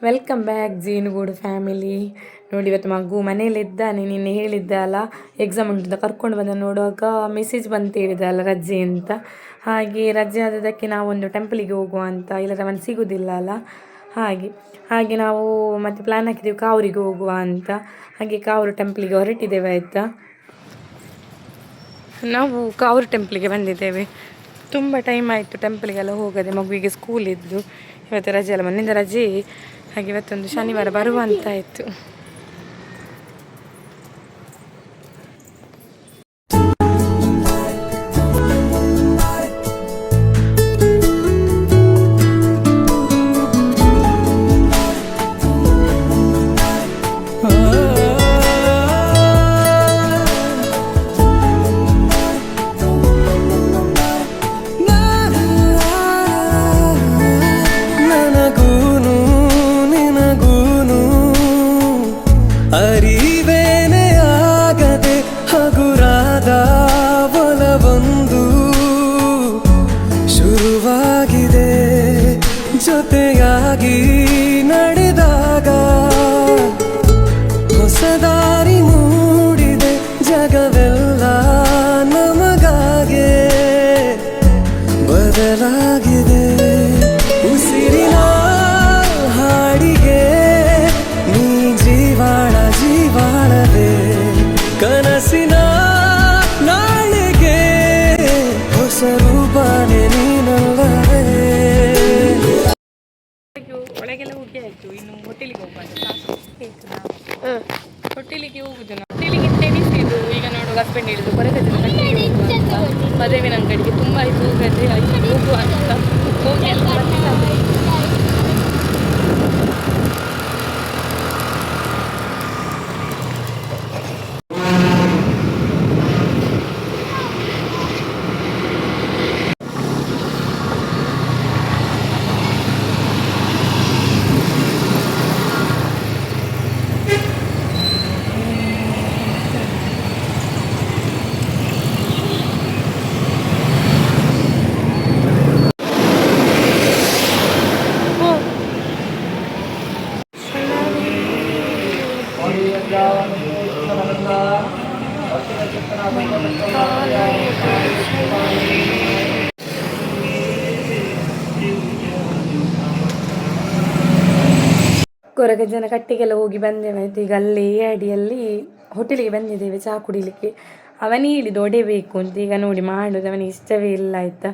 Welcome back ಜೀನುಗೂಡು family. ನೋಡಿ ಇವತ್ತು ಮಗು ಮನೇಲಿದ್ದಾನೆ. ನಿನ್ನೆ ಹೇಳಿದ್ದೆ ಅಲ್ಲ ಎಕ್ಸಾಮ್ ಉಂಟು ಕರ್ಕೊಂಡು ಬಂದ ನೋಡುವಾಗ ಮೆಸೇಜ್ ಬಂತು ಹೇಳಿದೆ ಅಲ್ಲ ರಜೆ ಅಂತ. ಹಾಗೆ ರಜೆ ಆದದಕ್ಕೆ ನಾವೊಂದು ಟೆಂಪಲಿಗೆ ಹೋಗುವ ಅಂತ, ಇಲ್ಲದ ಅವನು ಸಿಗೋದಿಲ್ಲ ಅಲ್ಲ. ಹಾಗೆ ನಾವು ಮತ್ತೆ ಪ್ಲ್ಯಾನ್ ಹಾಕಿದ್ದೀವಿ ಕಾವೂರಿಗೆ ಹೋಗುವ ಅಂತ. ಹಾಗೆ ಕಾವೂರು ಟೆಂಪಲಿಗೆ ಹೊರಟಿದ್ದೇವೆ ಆಯಿತಾ. ನಾವು ಕಾವೂರು ಟೆಂಪಲಿಗೆ ಬಂದಿದ್ದೇವೆ. ತುಂಬ ಟೈಮ್ ಆಯಿತು ಟೆಂಪಲಿಗೆಲ್ಲ ಹೋಗದೆ, ಮಗುವಿಗೆ ಸ್ಕೂಲ್ ಇದ್ದು. ಇವತ್ತು ರಜೆ ಅಲ್ಲ, ಮೊನ್ನಿಂದ ರಜೆ. ಹಾಗೆ ಇವತ್ತೊಂದು ಶನಿವಾರ ಬರುವ ಅಂತಾಯಿತು. ಅರಿವೇನೆ ಆಗದೆ ಹಗುರಾದ ಒಲವೊಂದು ಶುರುವಾಗಿದೆ. ಜೊತೆಯಾಗಿ ನಡೆದಾಗ ಹೊಸ ದಾರಿ ಮೂಡಿದೆ. ಜಗವೆಲ್ಲ ನಮಗಾಗೆ ಬದಲಾಗಿದೆ. ಉಸಿರಿನ ಹಾಡಿಗೆ ನೀ ಜೀವಾಳವೇ, ಕನಸಿನ ನಾಳೆಗೆ ಹೊಸ ರೂಪನೆ ನೀನಲ್ಲವೇ. ಒಳಗೆಲ್ಲ ಹೋಗಿ ಆಯಿತು, ಇನ್ನು ಹೋಟೆಲಿಗೆ ಹೋಗುವಂತ. ಹೋಟೆಲಿಗೆ ಹೋಗುದು ನಾವು. ಹೋಟೆಲಿಗೆ ತೆನಿಸಿದ್ದು ಈಗ ನೋಡು, ಹಸ್ಬೆಂಡ್ ಹೇಳಿದ್ರು ಕೊರಗಜ್ಜನ ಕಟ್ಟಿಗೆ ಹೋಗುವ ಅಂತ. ಮದುವಿನ ಅಂಗಡಿಗೆ ತುಂಬ ಆಯಿತು ಹೋಗದೆ, ಆಯ್ತು ಹೋಗುವ ಅಂತ ಹೋಗಿ ಎಲ್ಲ ಬರ್ತಿದ್ದಾರೆ. ಕೊರಗಜ್ಜನ ಕಟ್ಟಿಗೆಲ್ಲ ಹೋಗಿ ಬಂದೇವೆ ಆಯಿತು. ಈಗ ಅಲ್ಲಿ ಅಡಿಯಲ್ಲಿ ಹೋಟೆಲಿಗೆ ಬಂದಿದ್ದೇವೆ ಚಹಾ ಕುಡಿಲಿಕ್ಕೆ. ಅವನೇ ಹೇಳಿದ್ದು ಒಡೆ ಬೇಕು ಅಂತ. ಈಗ ನೋಡಿ ಮಾಡೋದು ಅವನಿಗೆ ಇಷ್ಟವೇ ಇಲ್ಲ ಆಯಿತಾ.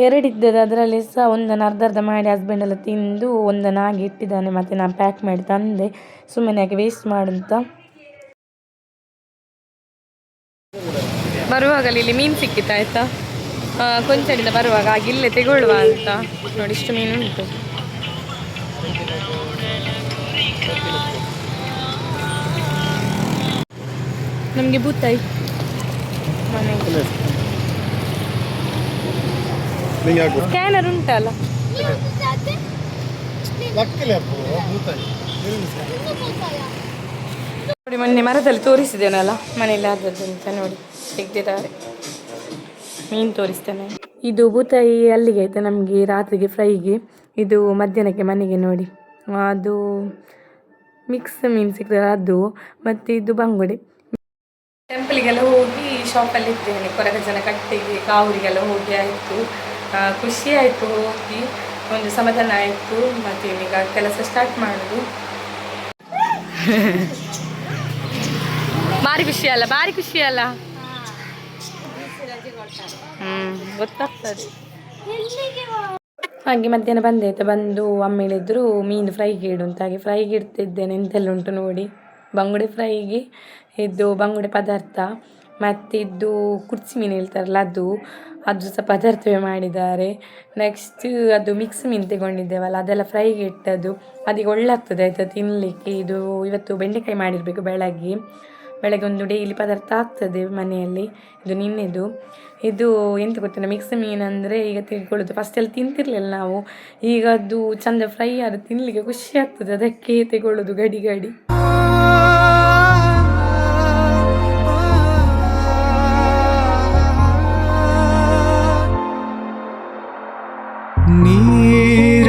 ಎರಡಿದ್ದದ್ದು ಅದರಲ್ಲಿ ಸಹ ಒಂದನ್ನು ಅರ್ಧ ಮಾಡಿ ಹಸ್ಬೆಂಡ್ ಎಲ್ಲ ತಿಂದು ಒಂದನ್ನು ಆಗಿ ಇಟ್ಟಿದ್ದಾನೆ. ಮತ್ತು ನಾನು ಪ್ಯಾಕ್ ಮಾಡಿ ತಂದೆ, ಸುಮ್ಮನೆ ಯಾಕೆ ವೇಸ್ಟ್ ಮಾಡುಂತ. ಬರುವಾಗಲಿ ಇಲ್ಲಿ ಮೀನು ಸಿಕ್ಕಿತ್ತು ಆಯಿತಾ, ಕೊಂಚಡಿಂದ ಬರುವಾಗ ಹಾಗೆ ಇಲ್ಲೇ ತೆಗೊಳ್ಳುವ ಅಂತ. ನೋಡಿ ಇಷ್ಟು ಮೀನು ಉಂಟು. ನಮಗೆ ಬೂತಾಯಿ ಮನೆಗೆ ಸ್ಕ್ಯಾನರ್ ಉಂಟಲ್ಲ. ನೋಡಿ ಮೊನ್ನೆ ಮರದಲ್ಲಿ ತೋರಿಸಿದ್ದೇನಲ್ಲ ಮನೆಯಲ್ಲಿ ಆದದ್ದು ಅಂತ. ನೋಡಿ ತೆಗ್ದಿದ್ದಾರೆ ಮೀನು ತೋರಿಸ್ತೇನೆ. ಇದು ಬೂತಾಯಿ ಅಲ್ಲಿಗೆ ಆಯಿತಾ, ನಮಗೆ ರಾತ್ರಿಗೆ ಫ್ರೈಗೆ. ಇದು ಮಧ್ಯಾಹ್ನಕ್ಕೆ ಮನೆಗೆ. ನೋಡಿ ಅದು ಮಿಕ್ಸ್ ಮೀನು ಸಿಗ್ತದೆ ಅದು, ಮತ್ತು ಇದು ಬಂಗುಡೆ. ಟೆಂಪಲಿಗೆಲ್ಲ ಹೋಗಿ ಶಾಪಲ್ಲಿ ಇದ್ದೇನೆ. ಕೊರಗಜ್ಜನ ಕಟ್ಟಿಗೆ ಕಾವೂರಿಗೆಲ್ಲ ಹೋಗಿ ಆಯಿತು. ಖುಷಿ ಆಯಿತು, ಹೋಗಿ ಒಂದು ಸಮಾಧಾನ ಆಯಿತು. ಮತ್ತು ಈಗ ಕೆಲಸ ಸ್ಟಾರ್ಟ್ ಮಾಡೋದು. ಭಾರಿ ಖುಷಿ ಅಲ್ಲ, ಭಾರಿ ಖುಷಿ ಅಲ್ಲ. ಗೊತ್ತಾಗ್ತದೆ. ಹಾಗೆ ಮಧ್ಯಾಹ್ನ ಬಂದೆ ಆಯಿತಾ. ಬಂದು ಅಮ್ಮ ಹೇಳಿದ್ರು ಮೀನು ಫ್ರೈಗೆ ಇಡು ಅಂತ. ಹಾಗೆ ಫ್ರೈಗೆ ಇಡ್ತಿದ್ದೇನೆ. ಎಂತೆಲ್ಲ ಉಂಟು ನೋಡಿ. ಬಂಗುಡೆ ಫ್ರೈಗೆ, ಇದು ಬಂಗುಡೆ ಪದಾರ್ಥ, ಮತ್ತಿದ್ದು ಕುರ್ಚಿ ಮೀನು ಹೇಳ್ತಾರಲ್ಲ ಅದು ಸಹ ಪದಾರ್ಥವೇ ಮಾಡಿದ್ದಾರೆ. ನೆಕ್ಸ್ಟ್ ಅದು ಮಿಕ್ಸ್ ಮೀನು ತಗೊಂಡಿದ್ದೇವಲ್ಲ ಅದೆಲ್ಲ ಫ್ರೈಗೆ ಇಟ್ಟದ್ದು. ಅದಕ್ಕೆ ಒಳ್ಳೆ ಆಗ್ತದೆ ಆಯಿತಾ ತಿನ್ನಲಿಕ್ಕೆ. ಇದು ಇವತ್ತು ಬೆಂಡೆಕಾಯಿ ಮಾಡಿರಬೇಕು. ಬೆಳಗ್ಗೆ ಒಂದು ಡೈಲಿ ಪದಾರ್ಥ ಆಗ್ತದೆ ಮನೆಯಲ್ಲಿ. ಇದು ನಿನ್ನೆದು. ಇದು ಎಂತ ಗೊತ್ತಿಲ್ಲ, ಮಿಕ್ಸ್ ಮೀನು ಅಂದರೆ ಈಗ ತಿಳ್ಕೊಳ್ಳೋದು. ಫಸ್ಟೆಲ್ಲ ತಿಂತಿರ್ಲಿಲ್ಲ ನಾವು. ಈಗ ಅದು ಚಂದ ಫ್ರೈ ಆದ ತಿನ್ನಲಿಕ್ಕೆ ಖುಷಿ ಆಗ್ತದೆ, ಅದಕ್ಕೆ ತಗೊಳ್ಳೋದು ಗಡಿ.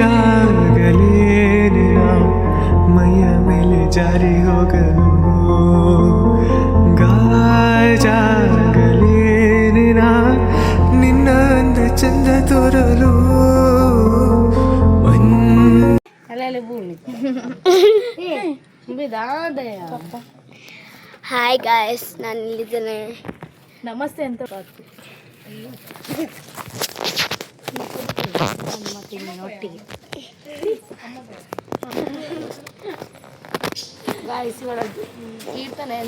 ನೀರಾಗಲೇನೆ ನಾವು ತೋರಲು ಹಾಯ್ ಗಾಯ್ಸ್, ನಾನು ಇಲ್ಲಿದ್ದೇನೆ. ನಮಸ್ತೆ ಅಂತ ಒಟ್ಟಿಗೆ ಗಾಯ್ಸ್ ಕೀರ್ತನೆ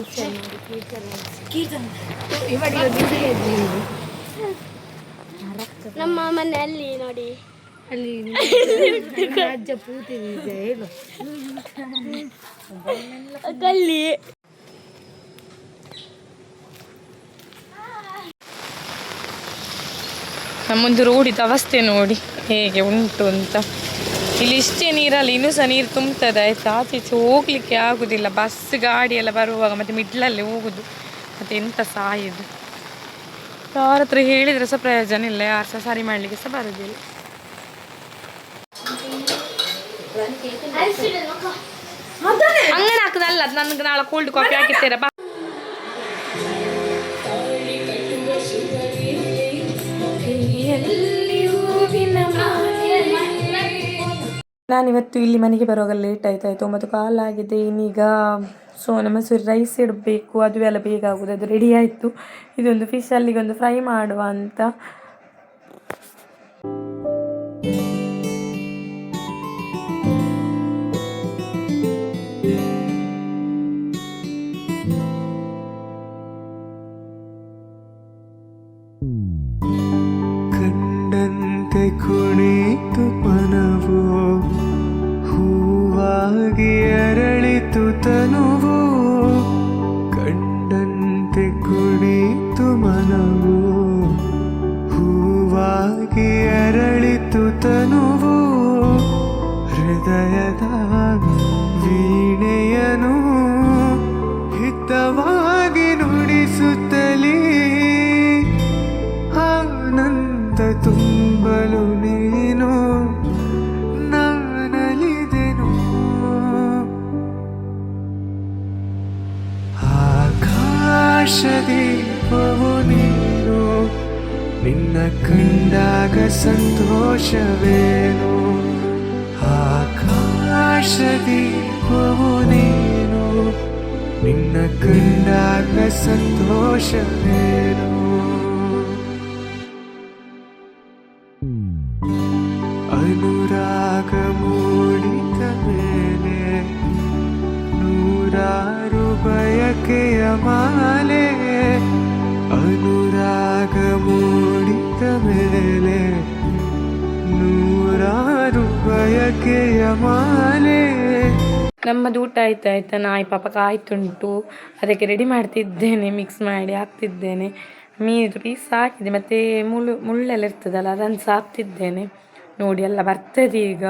ನಮ್ಮ ಮನೆಯಲ್ಲಿ ನೋಡಿ, ಅಲ್ಲಿ ಅಜ್ಜ ಪೂತಿ ಹೇಳು ಅಲ್ಲಿ ನಮ್ಮೊಂದು ರೋಡಿದ ಅವಸ್ಥೆ ನೋಡಿ ಹೇಗೆ ಉಂಟು ಅಂತ. ಇಲ್ಲಿ ಇಷ್ಟೇ ನೀರಲ್ಲಿ ಇನ್ನೂ ಸಹ ನೀರು ತುಂಬ್ತದೆ ಆಯ್ತು. ಆಚೆ ಈಚೆ ಹೋಗ್ಲಿಕ್ಕೆ ಆಗುದಿಲ್ಲ. ಬಸ್ ಗಾಡಿ ಎಲ್ಲ ಬರುವಾಗ ಮತ್ತೆ ಮಿಡ್ಲಲ್ಲಿ ಹೋಗುದು, ಮತ್ತೆ ಎಂತ ಸಾಯುದು. ಯಾರ ಹತ್ರ ಹೇಳಿದ್ರೆ ಸಹ ಪ್ರಯೋಜನ ಇಲ್ಲ, ಯಾರು ಸಹ ಸರಿ ಮಾಡ್ಲಿಕ್ಕೆ ಸಹ ಬರುದಿಲ್ಲ. ಅಂಗಡಿ ಹಾಕದಲ್ಲ, ನನ್ಗೆ ನಾಳೆ ಕೋಲ್ಡ್ ಕಾಫಿ ಹಾಕಿರ್ತೀರ ಬಾ. ನಾನಿವತ್ತು ಇಲ್ಲಿ ಮನೆಗೆ ಬರುವಾಗ ಲೇಟ್ ಆಯ್ತು, 9 ಕಾಲ್ ಆಗಿದೆ. ಇನ್ನೀಗ ಸೋನಾ ಮಸೂರಿ ರೈಸ್ ಇಡಬೇಕು, ಅದು ಎಲ್ಲ ಬೇಗ ಆಗೋದು. ಅದು ರೆಡಿ ಆಯಿತು. ಇದೊಂದು ಫಿಶ್ ಅಲ್ಲಿಗೊಂದು ಫ್ರೈ ಮಾಡುವ ಅಂತ. ಕಂಡಂತೆ ಕುಣಿತು ಮನವು, ಹೂವಾಗಿ ಅರಳಿತು ತನುವು. ಕಂಡಂತೆ ಕುಣಿತು ಮನವು, ಹೂವಾಗಿ ಅರಳಿತು ತನುವು. ಹೃದಯದ ವೀಣೆಯನು ಹಿತವಾಗಿ ನುಡಿಸುತ್ತಲೇ ಆನಂದ ತುಂಬಲು ನೀನು ನಾನಲಿದೆನು. ಆಕಾಶದೀಪವು ನೀನು, ನಿನ್ನ ಕಂಡಾಗ ಸಂತೋಷವೇನು. ಆಕಾಶದೀಪವು ನೀನು, ನಿನ್ನ ಕಂಡಾಗ ಸಂತೋಷವೇನು. ಅನುರಾಗ ಮೂಡಿದ ಮೇಲೆ ನೂರಾರು ಬಯಕೆಯ ಮಾಲೆ. ಅನುರಾಗ ಮೂಡಿದ ಮೇಲೆ ನೂರಾರು ಬಯಕೆಯ ಮಾಲೆ. ನಮ್ಮದು ಊಟ ಆಯ್ತಾ. ನಾಯಿ ಪಾಪ ಕಾಯ್ತುಂಟು, ಅದಕ್ಕೆ ರೆಡಿ ಮಾಡ್ತಿದ್ದೇನೆ. ಮಿಕ್ಸ್ ಮಾಡಿ ಹಾಕ್ತಿದ್ದೇನೆ. ಮೀನು ಪೀಸ್ ಹಾಕಿದೆ, ಮತ್ತು ಮುಳ್ಳೆಲ್ಲ ಇರ್ತದಲ್ಲ ಅದನ್ನು ಸಹ ಹಾಕ್ತಿದ್ದೇನೆ. ನೋಡಿ ಎಲ್ಲ ಬರ್ತದೆ ಈಗ.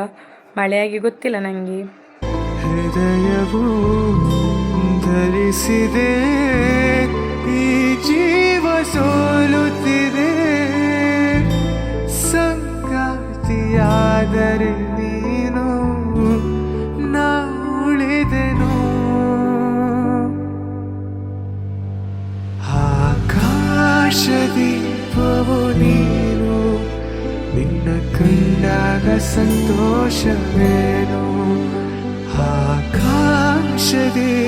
ಮಳೆಯಾಗಿ ಗೊತ್ತಿಲ್ಲ ನನಗೆ. ಹೃದಯವು ಧರಿಸಿದೆ, ಈ ಜೀವ ಸೋಲುತ್ತಿದೆ. ಸಂಗಾತಿಯಾದರೆ ನೀನು, ನಾ ಉಳಿದೆನು. ಆಕಾಶದೀಪವು ನೀನು, ನಿನ್ನ ಕಂಡಾಗ ಸಂತೋಷವೇನು. ಆಕಾಶದೀಪ